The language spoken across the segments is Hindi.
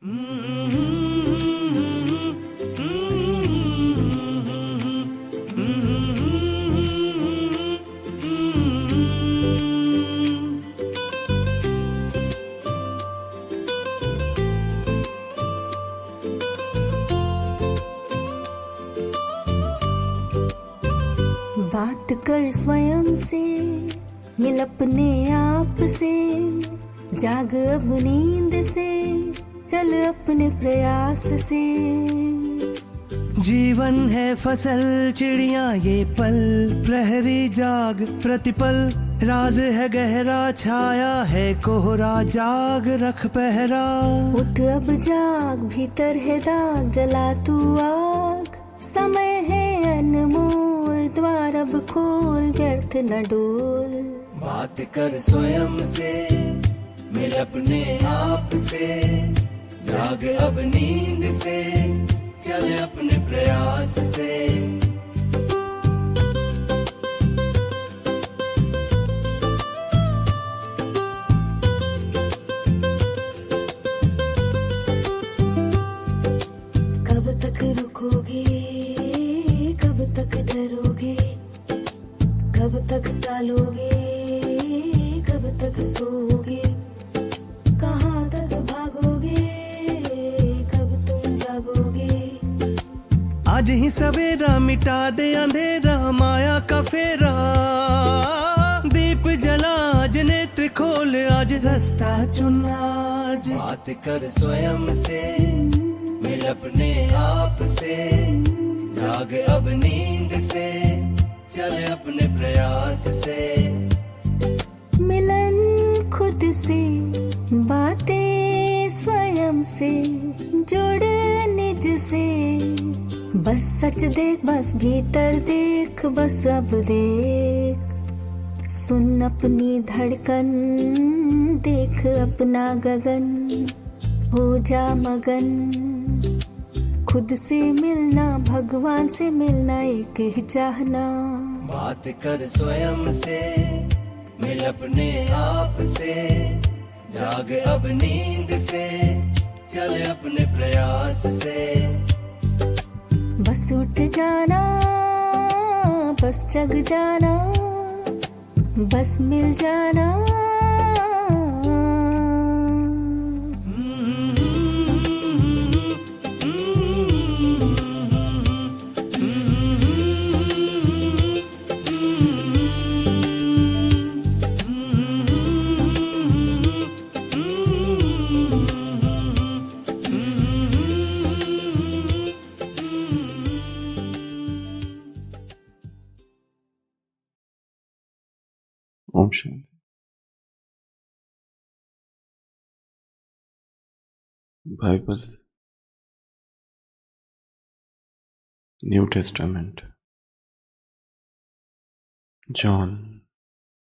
बात कर स्वयं से, मिल अपने आप से, जाग अब नींद से, चल अपने प्रयास से। जीवन है फसल चिड़िया ये पल, प्रहरी जाग प्रतिपल, राज है गहरा छाया है कोहरा, जाग रख पहरा। उठ अब जाग, भीतर है दाग, जला तू आग, समय है अनमोल, द्वार अब खोल, व्यर्थ न डोल। बात कर स्वयं से, मिल अपने आप से, जाग अब नींद से, चल अपने प्रयास से। कब तक रुकोगे, कब तक डरोगे, कब तक टालोगे, कब तक सोओगे, कहाँ तक भागोगे, कब तुम जागोगे। आज ही सवेरा मिटा दे अंधेरा, माया का फेरा, दीप जला आज नेत्र खोल, आज रास्ता चुन आज। बात कर स्वयं से, मिल अपने आप से, जाग अब नींद से, चल अपने प्रयास से। मिलन खुद से, बातें स्वयं से, जुड़ निज से। बस सच देख, बस भीतर देख, बस अब देख। सुन अपनी धड़कन, देख अपना गगन, हो जा मगन। खुद से मिलना, भगवान से मिलना, एक ही चाहना। बात कर स्वयं से, मिल अपने आप से, जाग अब नींद से, चल अपने प्रयास से। बस उठ जाना, बस जग जाना, बस मिल जाना। ओम शांति। Bible, New Testament, John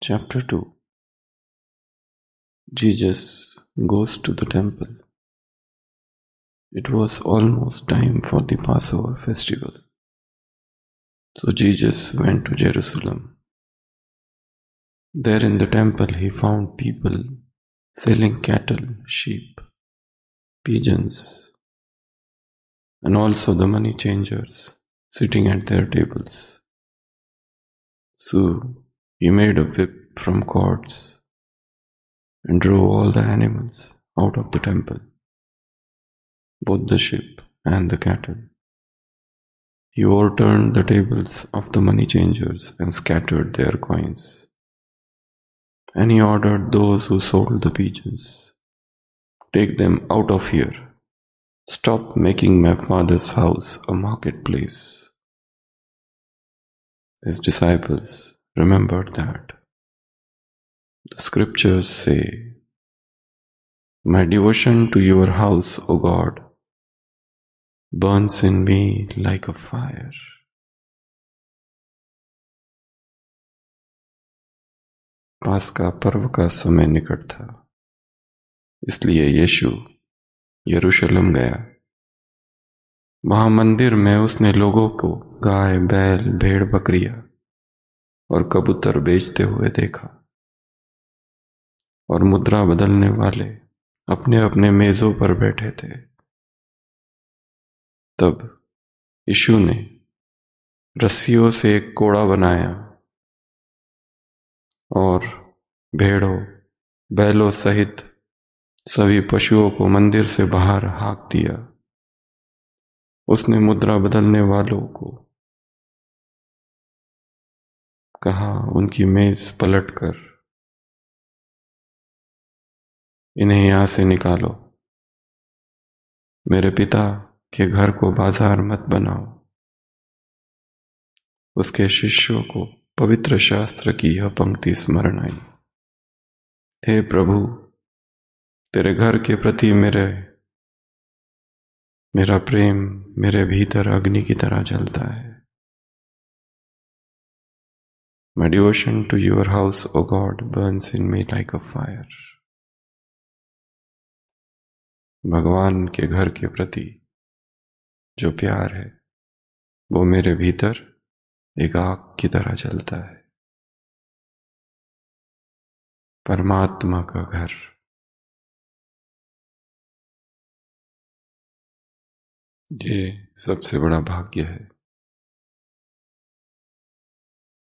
chapter 2. Jesus goes to the temple. It was almost time for the Passover festival. So Jesus went to Jerusalem. There in the temple he found people selling cattle, sheep, pigeons, and also the money changers sitting at their tables. So he made a whip from cords and drove all the animals out of the temple, both the sheep and the cattle. He overturned the tables of the money changers and scattered their coins. And he ordered those who sold the pigeons, "Take them out of here. Stop making my Father's house a marketplace." His disciples remembered that. The scriptures say, "My devotion to your house, O God, burns in me like a fire." पास्का पर्व का समय निकट था, इसलिए यीशु यरूशलेम गया। वहां मंदिर में उसने लोगों को गाय, बैल, भेड़, बकरियां और कबूतर बेचते हुए देखा, और मुद्रा बदलने वाले अपने अपने मेजों पर बैठे थे। तब यीशु ने रस्सियों से एक कोड़ा बनाया और भेड़ों, बैलों सहित सभी पशुओं को मंदिर से बाहर हाँक दिया। उसने मुद्रा बदलने वालों को कहा, उनकी मेज पलटकर इन्हें यहां से निकालो। मेरे पिता के घर को बाजार मत बनाओ। उसके शिष्यों को पवित्र शास्त्र की यह पंक्ति स्मरण आई, हे प्रभु, तेरे घर के प्रति मेरा प्रेम मेरे भीतर अग्नि की तरह जलता है। My devotion to your house, O God, burns in me like a fire. भगवान के घर के प्रति जो प्यार है वो मेरे भीतर एक आग की तरह जलता है। परमात्मा का घर, ये सबसे बड़ा भाग्य है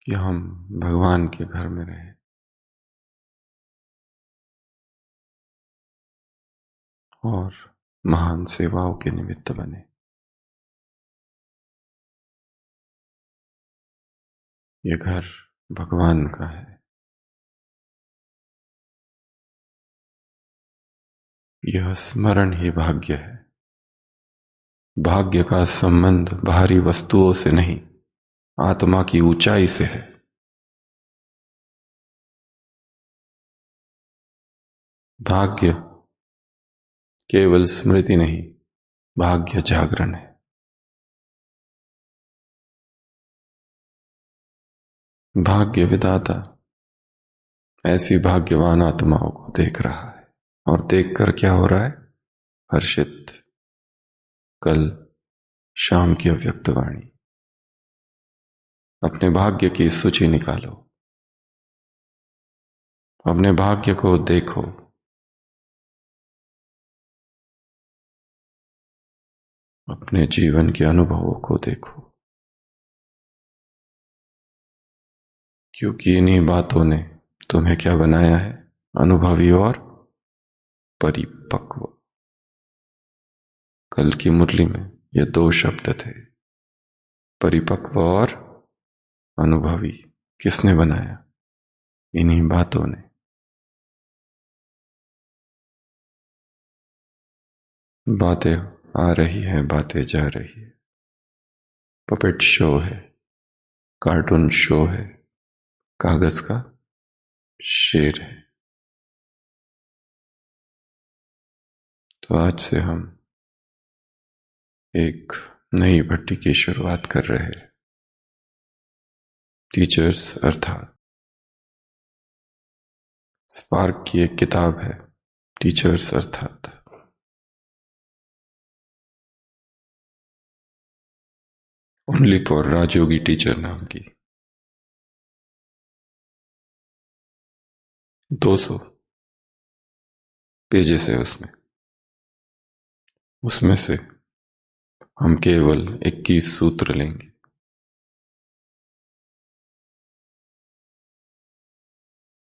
कि हम भगवान के घर में रहें और महान सेवाओं के निमित्त बने। ये घर भगवान का है। यह स्मरण ही भाग्य है। भाग्य का संबंध बाहरी वस्तुओं से नहीं, आत्मा की ऊंचाई से है। भाग्य केवल स्मृति नहीं, भाग्य जागरण है। भाग्य विधाता ऐसी भाग्यवान आत्माओं को देख रहा है और देखकर क्या हो रहा है? हर्षित। कल शाम की अव्यक्त वाणी। अपने भाग्य की सूची निकालो, अपने भाग्य को देखो। अपने जीवन के अनुभवों को देखो, क्योंकि इन्हीं बातों ने तुम्हें क्या बनाया है? अनुभवी और परिपक्व। कल की मुरली में ये दो शब्द थे, परिपक्व और अनुभवी। किसने बनाया? इन्हीं बातों ने। बातें आ रही हैं, बातें जा रही है। पपेट शो है, कार्टून शो है, कागज का शेर है। तो आज से हम एक नई भट्टी की शुरुआत कर रहे हैं। टीचर्स अर्थात स्पार्क की एक किताब है, टीचर्स अर्थात। ओनली फॉर राजयोगी टीचर नाम की 200 पेजेस है उसमें से हम केवल 21 सूत्र लेंगे।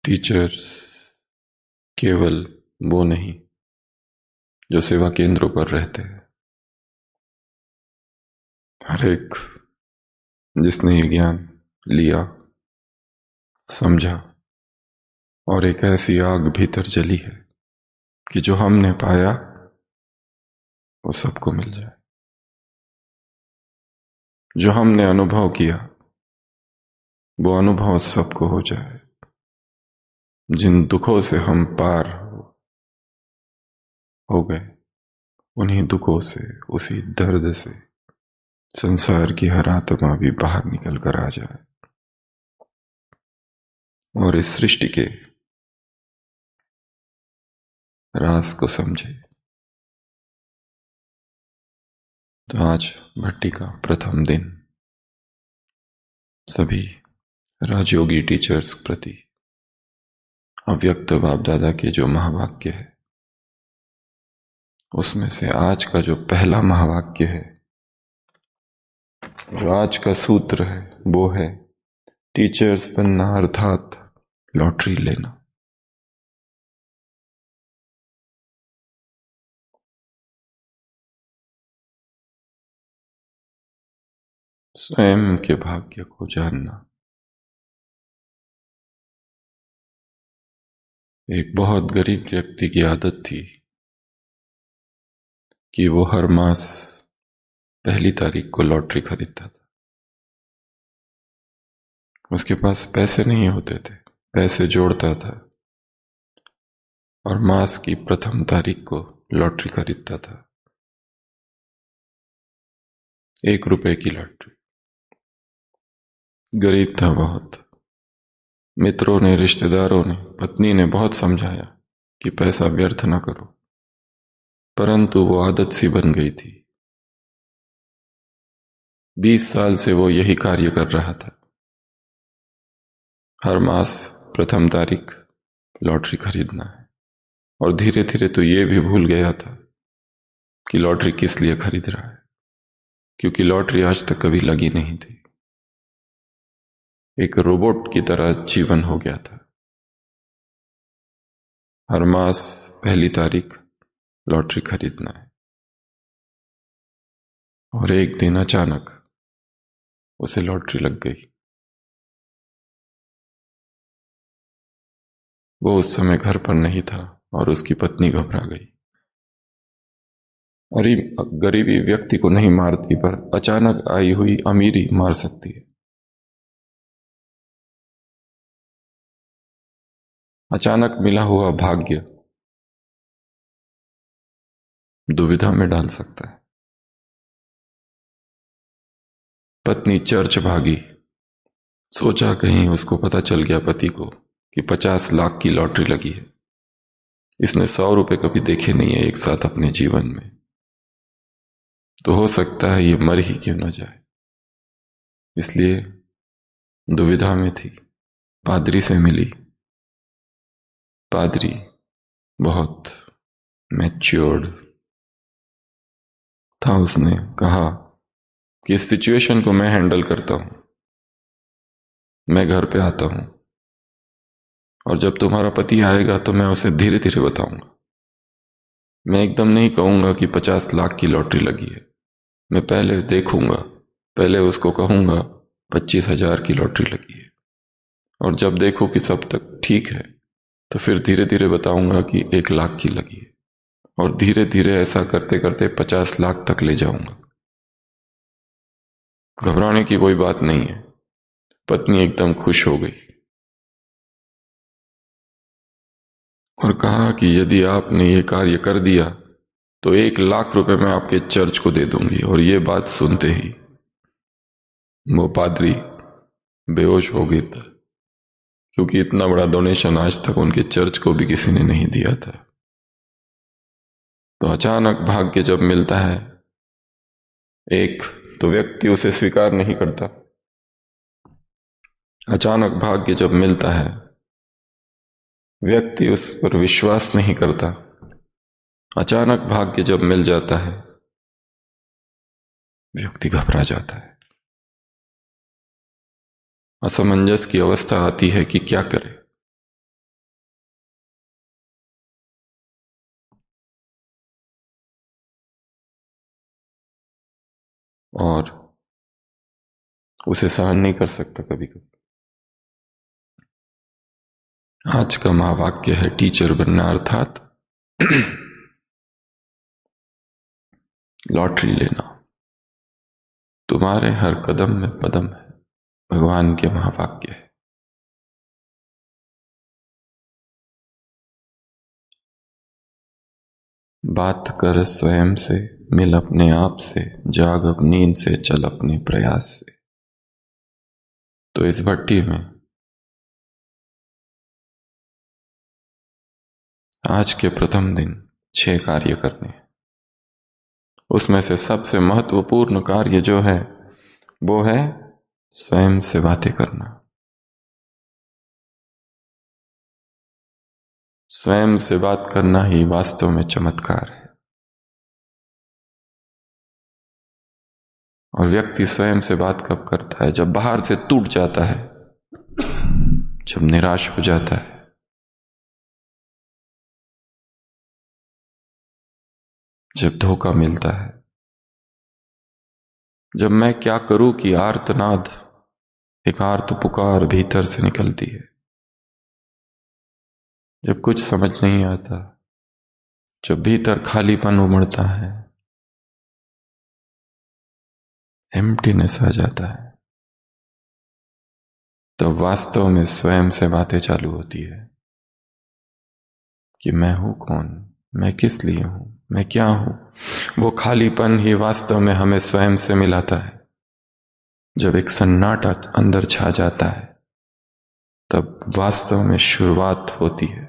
टीचर्स केवल वो नहीं जो सेवा केंद्रों पर रहते हैं। हर एक जिसने ये ज्ञान लिया, समझा और एक ऐसी आग भीतर जली है कि जो हमने पाया वो सबको मिल जाए। जो हमने अनुभव किया वो अनुभव सबको हो जाए। जिन दुखों से हम पार हो गए, उन्हीं दुखों से, उसी दर्द से संसार की हर आत्मा भी बाहर निकल कर आ जाए और इस सृष्टि के राज को समझे। तो आज भट्टी का प्रथम दिन सभी राजयोगी टीचर्स के प्रति अव्यक्त बाप दादा के जो महावाक्य है उसमें से आज का जो पहला महावाक्य है, जो आज का सूत्र है, वो है टीचर्स बनना अर्थात लॉटरी लेना। स्वयं के भाग्य को जानना। एक बहुत गरीब व्यक्ति की आदत थी कि वो हर मास पहली तारीख को लॉटरी खरीदता था। उसके पास पैसे नहीं होते थे, पैसे जोड़ता था और मास की प्रथम तारीख को लॉटरी खरीदता था। 1 रुपए की लॉटरी। गरीब था बहुत। मित्रों ने, रिश्तेदारों ने, पत्नी ने बहुत समझाया कि पैसा व्यर्थ न करो, परंतु वो आदत सी बन गई थी। 20 साल से वो यही कार्य कर रहा था। हर मास प्रथम तारीख लॉटरी खरीदना है। और धीरे धीरे तो ये भी भूल गया था कि लॉटरी किस लिए खरीद रहा है, क्योंकि लॉटरी आज तक कभी लगी नहीं थी। एक रोबोट की तरह जीवन हो गया था। हर मास पहली तारीख लॉटरी खरीदना है। और एक दिन अचानक उसे लॉटरी लग गई। वो उस समय घर पर नहीं था और उसकी पत्नी घबरा गई। अरे, गरीबी व्यक्ति को नहीं मारती, पर अचानक आई हुई अमीरी मार सकती है। अचानक मिला हुआ भाग्य दुविधा में डाल सकता है। पत्नी चर्च भागी। सोचा कहीं उसको पता चल गया पति को कि 50 लाख की लॉटरी लगी है। इसने 100 रुपए कभी देखे नहीं है एक साथ अपने जीवन में, तो हो सकता है ये मर ही क्यों न जाए। इसलिए दुविधा में थी। पादरी से मिली। पादरी बहुत मैच्योर्ड था। उसने कहा कि इस सिचुएशन को मैं हैंडल करता हूं, मैं घर पे आता हूं और जब तुम्हारा पति आएगा तो मैं उसे धीरे धीरे बताऊंगा। मैं एकदम नहीं कहूंगा कि 50 लाख की लॉटरी लगी है। मैं पहले देखूंगा, पहले उसको कहूंगा 25,000 की लॉटरी लगी है, और जब देखो कि सब तक ठीक है तो फिर धीरे धीरे बताऊंगा कि 1 लाख की लगी है, और धीरे धीरे ऐसा करते करते 50 लाख तक ले जाऊंगा। घबराने की कोई बात नहीं है। पत्नी एकदम खुश हो गई और कहा कि यदि आपने ये कार्य कर दिया तो 1 लाख रुपए मैं आपके चर्च को दे दूंगी। और ये बात सुनते ही वो पादरी बेहोश हो गया था, क्योंकि इतना बड़ा डोनेशन आज तक उनके चर्च को भी किसी ने नहीं दिया था। तो अचानक भाग्य जब मिलता है, एक तो व्यक्ति उसे स्वीकार नहीं करता। अचानक भाग्य जब मिलता है, व्यक्ति उस पर विश्वास नहीं करता। अचानक भाग्य जब मिल जाता है, व्यक्ति घबरा जाता है। असमंजस की अवस्था आती है कि क्या करे। और उसे सहन नहीं कर सकता कभी कभी। आज का महावाक्य है टीचर बनना अर्थात लॉटरी लेना। तुम्हारे हर कदम में पदम है, भगवान के महावाक्य है। बात कर स्वयं से, मिल अपने आप से, जाग अब नींद से, चल अपने प्रयास से। तो इस भट्टी में आज के प्रथम दिन 6 कार्य करने हैं। उसमें से सबसे महत्वपूर्ण कार्य जो है वो है स्वयं से बातें करना। स्वयं से बात करना ही वास्तव में चमत्कार है। और व्यक्ति स्वयं से बात कब करता है? जब बाहर से टूट जाता है, जब निराश हो जाता है, जब धोखा मिलता है, जब मैं क्या करूं की आर्तनाद, एक आर्त पुकार भीतर से निकलती है, जब कुछ समझ नहीं आता, जब भीतर खालीपन उमड़ता है, एम्प्टीनेस आ जाता है, तब वास्तव में स्वयं से बातें चालू होती है कि मैं हूं कौन, मैं किस लिए हूं, मैं क्या हूं। वो खालीपन ही वास्तव में हमें स्वयं से मिलाता है। जब एक सन्नाटा अंदर छा जाता है, तब वास्तव में शुरुआत होती है।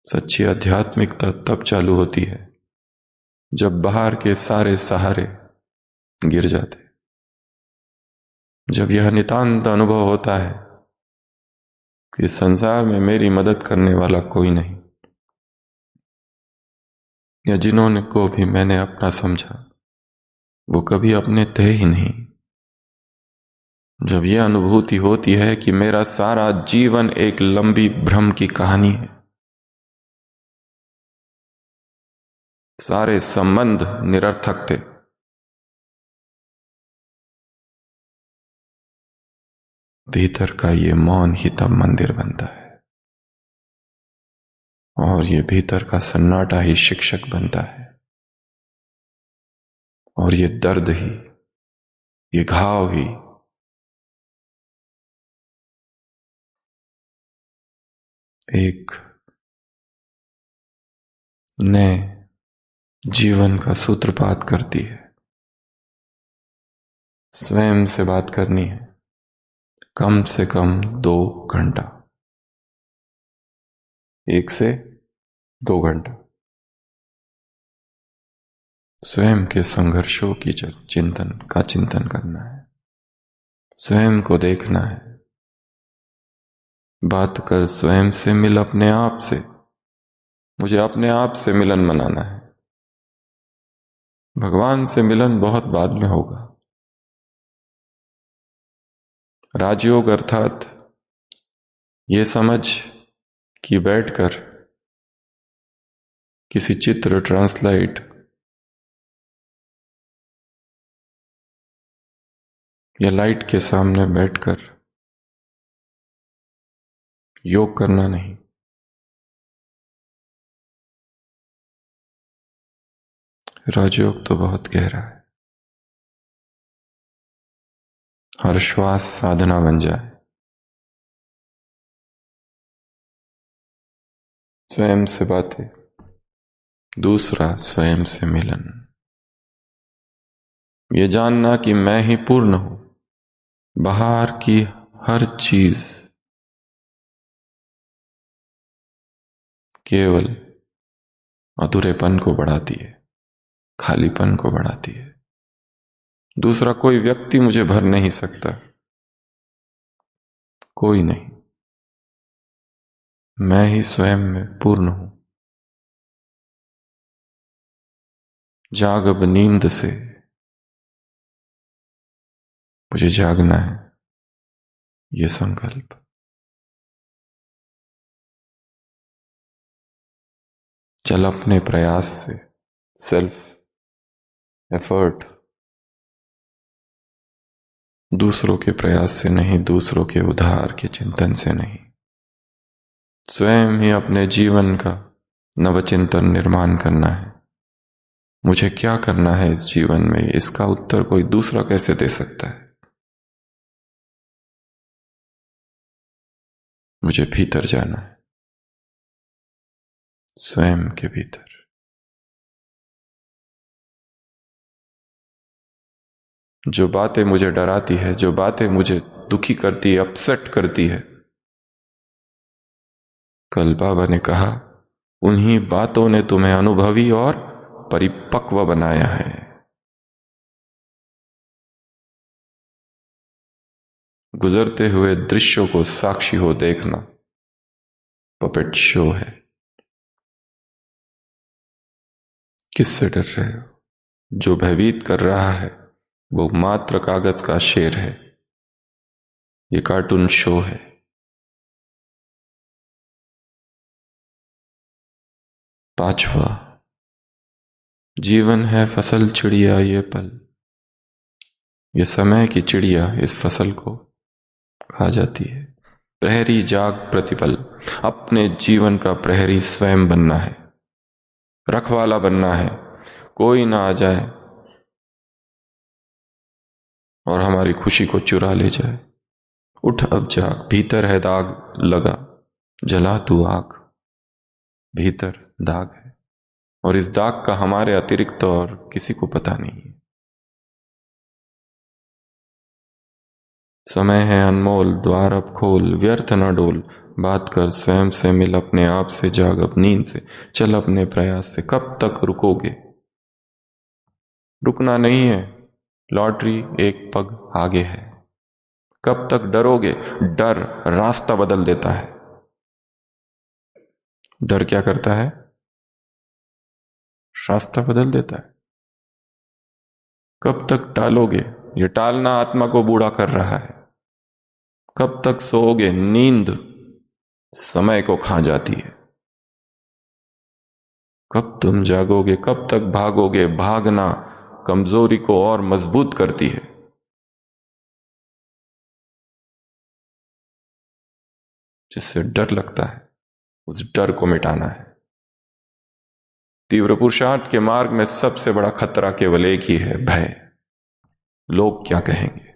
सच्ची आध्यात्मिकता तब चालू होती है जब बाहर के सारे सहारे गिर जाते, जब यह नितांत अनुभव होता है कि संसार में मेरी मदद करने वाला कोई नहीं, या जिन्होंने को भी मैंने अपना समझा वो कभी अपने थे ही नहीं। जब यह अनुभूति होती है कि मेरा सारा जीवन एक लंबी भ्रम की कहानी है, सारे संबंध निरर्थक थे, भीतर का ये मौन ही तब मंदिर बनता है, और ये भीतर का सन्नाटा ही शिक्षक बनता है, और ये दर्द ही, ये घाव ही एक नए जीवन का सूत्रपात करती है। स्वयं से बात करनी है कम से कम 2 घंटा, 1 से 2 घंटा स्वयं के संघर्षों की चिंतन करना है, स्वयं को देखना है, बात कर स्वयं से मिल अपने आप से। मुझे अपने आप से मिलन मनाना है, भगवान से मिलन बहुत बाद में होगा। राजयोग अर्थात ये समझ कि बैठकर किसी चित्र ट्रांसलाइट या लाइट के सामने बैठकर योग करना नहीं, राजयोग तो बहुत गहरा है। हर श्वास साधना बन जाए, स्वयं से बातें, दूसरा स्वयं से मिलन, ये जानना कि मैं ही पूर्ण हूं, बाहर की हर चीज केवल अधूरेपन को बढ़ाती है, खालीपन को बढ़ाती है। दूसरा कोई व्यक्ति मुझे भर नहीं सकता, कोई नहीं, मैं ही स्वयं में पूर्ण हूं। जाग अब नींद से, मुझे जागना है, ये संकल्प। चल अपने प्रयास से, सेल्फ एफर्ट, दूसरों के प्रयास से नहीं, दूसरों के उधार के चिंतन से नहीं, स्वयं ही अपने जीवन का नवचिंतन निर्माण करना है। मुझे क्या करना है इस जीवन में, इसका उत्तर कोई दूसरा कैसे दे सकता है। मुझे भीतर जाना है, स्वयं के भीतर। जो बातें मुझे डराती है, जो बातें मुझे दुखी करती है, अपसेट करती है, कल बाबा ने कहा उन्हीं बातों ने तुम्हें अनुभवी और परिपक्व बनाया है। गुजरते हुए दृश्यों को साक्षी हो देखना पपेट शो है। किससे डर रहे हो? जो भयभीत कर रहा है वो मात्र कागज का शेर है, ये कार्टून शो है। पांचवा, जीवन है फसल चिड़िया ये पल, ये समय की चिड़िया इस फसल को खा जाती है। प्रहरी जाग प्रतिपल, अपने जीवन का प्रहरी स्वयं बनना है, रखवाला बनना है, कोई ना आ जाए और हमारी खुशी को चुरा ले जाए। उठ अब जाग, भीतर है दाग लगा, जला तू आग। भीतर दाग है और इस दाग का हमारे अतिरिक्त और किसी को पता नहीं है। समय है अनमोल, द्वार अब खोल, व्यर्थ न डोल, बात कर स्वयं से, मिल अपने आप से, जाग अब नींद से, चल अपने प्रयास से। कब तक रुकोगे? रुकना नहीं है, लॉटरी एक पग आगे है। कब तक डरोगे? डर रास्ता बदल देता है। डर क्या करता है? रास्ता बदल देता है। कब तक टालोगे? ये टालना आत्मा को बूढ़ा कर रहा है। कब तक सोओगे? नींद समय को खा जाती है। कब तुम जागोगे? कब तक भागोगे? भागना कमजोरी को और मजबूत करती है। जिससे डर लगता है उस डर को मिटाना है। तीव्र पुरुषार्थ के मार्ग में सबसे बड़ा खतरा केवल एक ही है, भय। लोग क्या कहेंगे?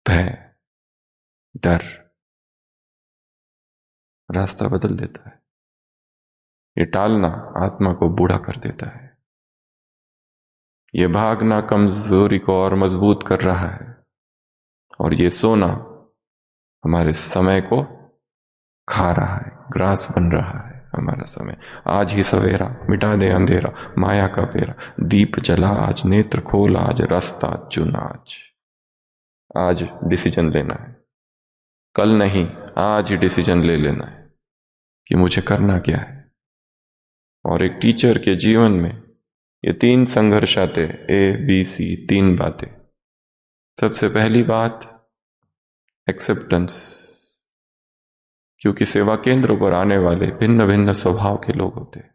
भय, डर रास्ता बदल देता है। ये टालना आत्मा को बूढ़ा कर देता है। ये भागना कमजोरी को और मजबूत कर रहा है और ये सोना हमारे समय को खा रहा है, ग्रास बन रहा है हमारा समय। आज ही सवेरा, मिटा दे अंधेरा, माया का फेरा, दीप जला आज, नेत्र खोल आज, रास्ता चुन आज। आज डिसीजन लेना है, कल नहीं, आज ही डिसीजन ले लेना है कि मुझे करना क्या है। और एक टीचर के जीवन में ये 3 संघर्ष आते, ABC, 3 बातें। सबसे पहली बात एक्सेप्टेंस, क्योंकि सेवा केंद्रों पर आने वाले भिन्न भिन्न स्वभाव के लोग होते हैं,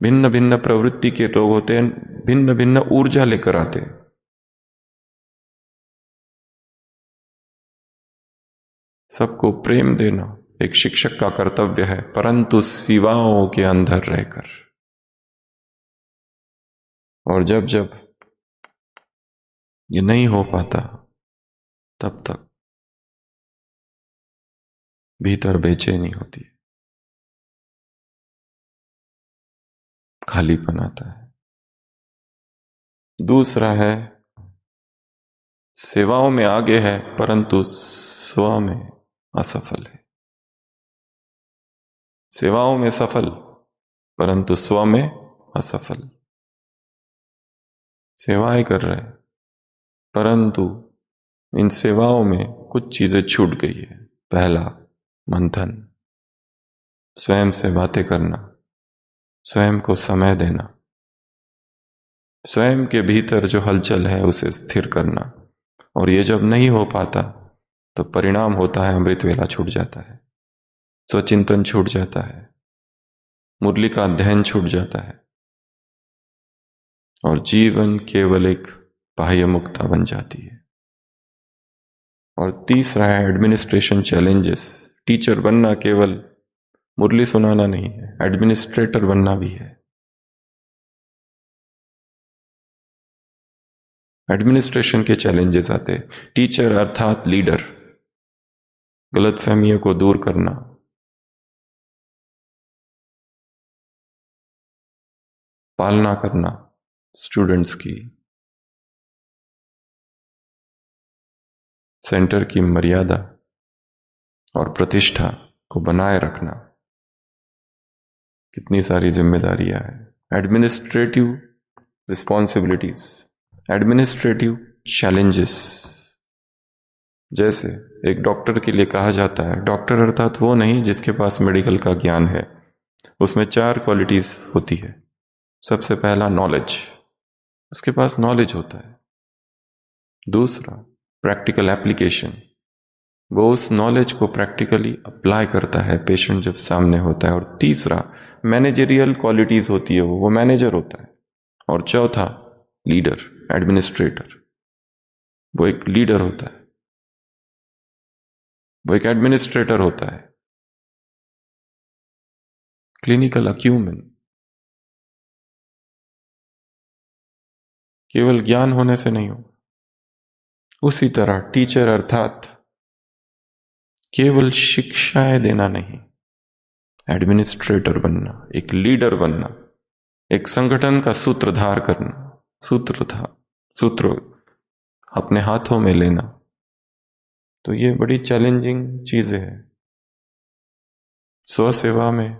भिन्न भिन्न प्रवृत्ति के लोग होते हैं, भिन्न भिन्न ऊर्जा लेकर आते हैं। सबको प्रेम देना एक शिक्षक का कर्तव्य है, परंतु सीमाओं के अंदर रहकर। और जब जब ये नहीं हो पाता तब तक भीतर बेचैनी होती है, खालीपन आता है। दूसरा है सेवाओं में आगे है परंतु स्व में असफल है। सेवाओं में सफल परंतु स्व में असफल। सेवाएं कर रहे हैं परंतु इन सेवाओं में कुछ चीजें छूट गई है। पहला, मंथन, स्वयं से बातें करना, स्वयं को समय देना, स्वयं के भीतर जो हलचल है उसे स्थिर करना। और ये जब नहीं हो पाता तो परिणाम होता है अमृत वेला छूट जाता है, स्वचिंतन छूट जाता है, मुरली का अध्ययन छूट जाता है और जीवन केवल एक बाह्य मुक्ता बन जाती है। और तीसरा है एडमिनिस्ट्रेशन चैलेंजेस। टीचर बनना केवल मुरली सुनाना नहीं है, एडमिनिस्ट्रेटर बनना भी है। एडमिनिस्ट्रेशन के चैलेंजेस आते हैं। टीचर अर्थात लीडर, गलतफहमियों को दूर करना, पालना करना स्टूडेंट्स की, सेंटर की मर्यादा और प्रतिष्ठा को बनाए रखना, कितनी सारी जिम्मेदारियां हैं। Administrative responsibilities, administrative challenges. जैसे एक डॉक्टर के लिए कहा जाता है, डॉक्टर अर्थात वो नहीं जिसके पास मेडिकल का ज्ञान है, उसमें 4 क्वालिटीज होती है। सबसे पहला नॉलेज, उसके पास नॉलेज होता है। दूसरा प्रैक्टिकल एप्लीकेशन, वो उस नॉलेज को प्रैक्टिकली अप्लाई करता है पेशेंट जब सामने होता है। और तीसरा मैनेजरियल क्वालिटीज होती है, वो मैनेजर होता है। और चौथा लीडर, एडमिनिस्ट्रेटर, वो एक लीडर होता है, वो एक एडमिनिस्ट्रेटर होता है। क्लिनिकल अक्यूमेन केवल ज्ञान होने से नहीं होगा। उसी तरह टीचर अर्थात केवल शिक्षाएं देना नहीं, एडमिनिस्ट्रेटर बनना, एक लीडर बनना, एक संगठन का सूत्रधार करना, सूत्र अपने हाथों में लेना, तो ये बड़ी चैलेंजिंग चीजें हैं। स्व सेवा में,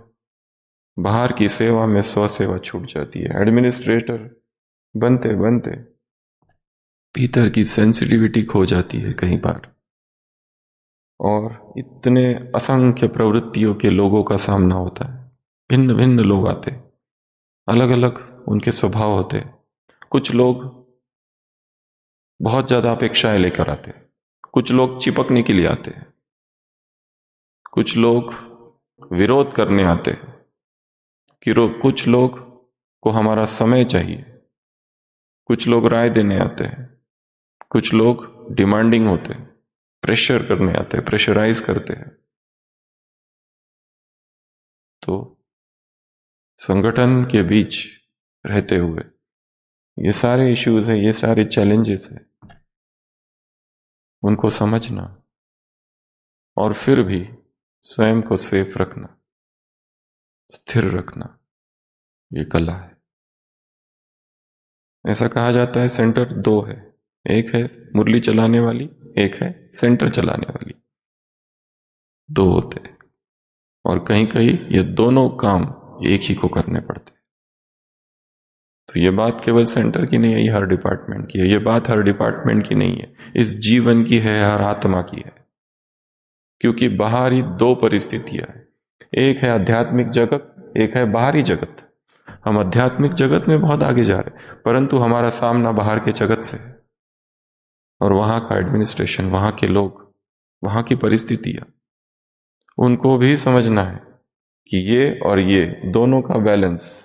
बाहर की सेवा में स्व सेवा छूट जाती है। एडमिनिस्ट्रेटर बनते बनते भीतर की सेंसिटिविटी खो जाती है कई बार, और इतने असंख्य प्रवृत्तियों के लोगों का सामना होता है। भिन्न भिन्न लोग आते, अलग अलग उनके स्वभाव होते। कुछ लोग बहुत ज्यादा अपेक्षाएं लेकर आते, कुछ लोग चिपकने के लिए आते हैं, कुछ लोग विरोध करने आते हैं, कुछ लोग को हमारा समय चाहिए, कुछ लोग राय देने आते हैं, कुछ लोग डिमांडिंग होते हैं, प्रेशर करने आते हैं, प्रेशराइज करते हैं। तो संगठन के बीच रहते हुए ये सारे इश्यूज है, ये सारे चैलेंजेस है, उनको समझना और फिर भी स्वयं को सेफ रखना, स्थिर रखना, ये कला है। ऐसा कहा जाता है सेंटर 2 है, एक है मुरली चलाने वाली, एक है सेंटर चलाने वाली, 2 होते हैं। और कहीं कहीं ये दोनों काम एक ही को करने पड़ते हैं। तो ये बात केवल सेंटर की नहीं है, ये हर डिपार्टमेंट की है। ये बात हर डिपार्टमेंट की नहीं है, इस जीवन की है, हर आत्मा की है। क्योंकि बाहरी 2 परिस्थितियां हैं, एक है आध्यात्मिक जगत, एक है बाहरी जगत। हम आध्यात्मिक जगत में बहुत आगे जा रहे हैं, परंतु हमारा सामना बाहर के जगत से है, और वहां का एडमिनिस्ट्रेशन, वहां के लोग, वहां की परिस्थितियां, उनको भी समझना है कि ये और ये दोनों का बैलेंस।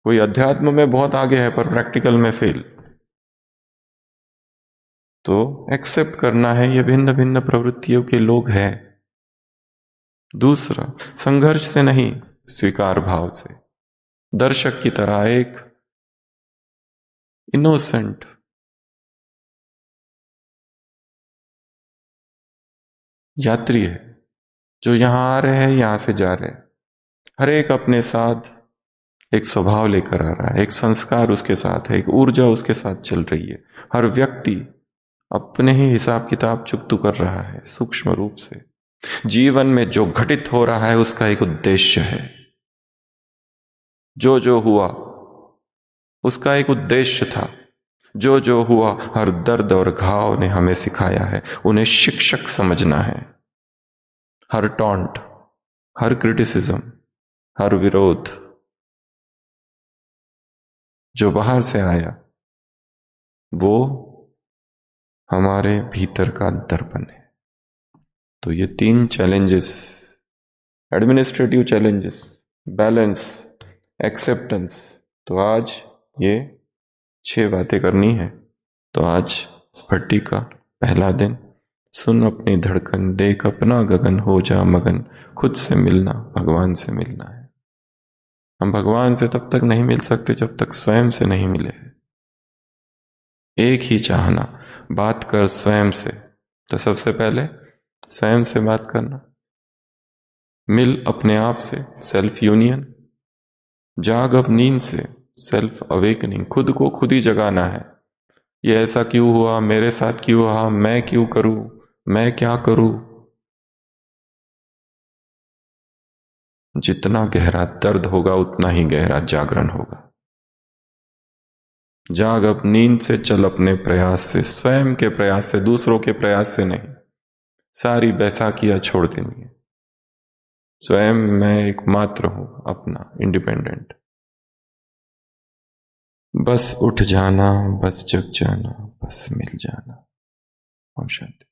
कोई अध्यात्म में बहुत आगे है पर प्रैक्टिकल में फेल, तो एक्सेप्ट करना है ये भिन्न भिन्न प्रवृत्तियों के लोग हैं। दूसरा, संघर्ष से नहीं, स्वीकार भाव से, दर्शक की तरह एक इनोसेंट यात्री है जो यहां आ रहे हैं, यहां से जा रहे हैं। हर एक अपने साथ एक स्वभाव लेकर आ रहा है, एक संस्कार उसके साथ है, एक ऊर्जा उसके साथ चल रही है। हर व्यक्ति अपने ही हिसाब किताब चुकतू कर रहा है सूक्ष्म रूप से। जीवन में जो घटित हो रहा है उसका एक उद्देश्य है, जो जो हुआ उसका एक उद्देश्य था। जो जो हुआ, हर दर्द और घाव ने हमें सिखाया है, उन्हें शिक्षक समझना है। हर टॉन्ट, हर क्रिटिसिज्म, हर विरोध जो बाहर से आया, वो हमारे भीतर का दर्पण है। तो ये 3 challenges, administrative challenges, balance, acceptance, तो आज ये 6 बातें करनी है। तो आज इस भट्टी का पहला दिन। सुन अपनी धड़कन, देख अपना गगन, हो जा मगन, खुद से मिलना, भगवान से मिलना है। हम भगवान से तब तक नहीं मिल सकते जब तक स्वयं से नहीं मिले। एक ही चाहना, बात कर स्वयं से। तो सबसे पहले स्वयं से बात करना, मिल अपने आप से, सेल्फ यूनियन। जाग अब नींद से, सेल्फ अवेकनिंग, खुद को खुद ही जगाना है। ये ऐसा क्यों हुआ, मेरे साथ क्यों हुआ, मैं क्यों करूं, मैं क्या करूं। जितना गहरा दर्द होगा उतना ही गहरा जागरण होगा। जाग अब नींद से, चल अपने प्रयास से, स्वयं के प्रयास से, दूसरों के प्रयास से नहीं। सारी बैसाखियां छोड़ देनी है, स्वयं मैं एकमात्र हूं अपना, इंडिपेंडेंट। बस उठ जाना, बस जग जाना, बस मिल जाना। ओम शांति।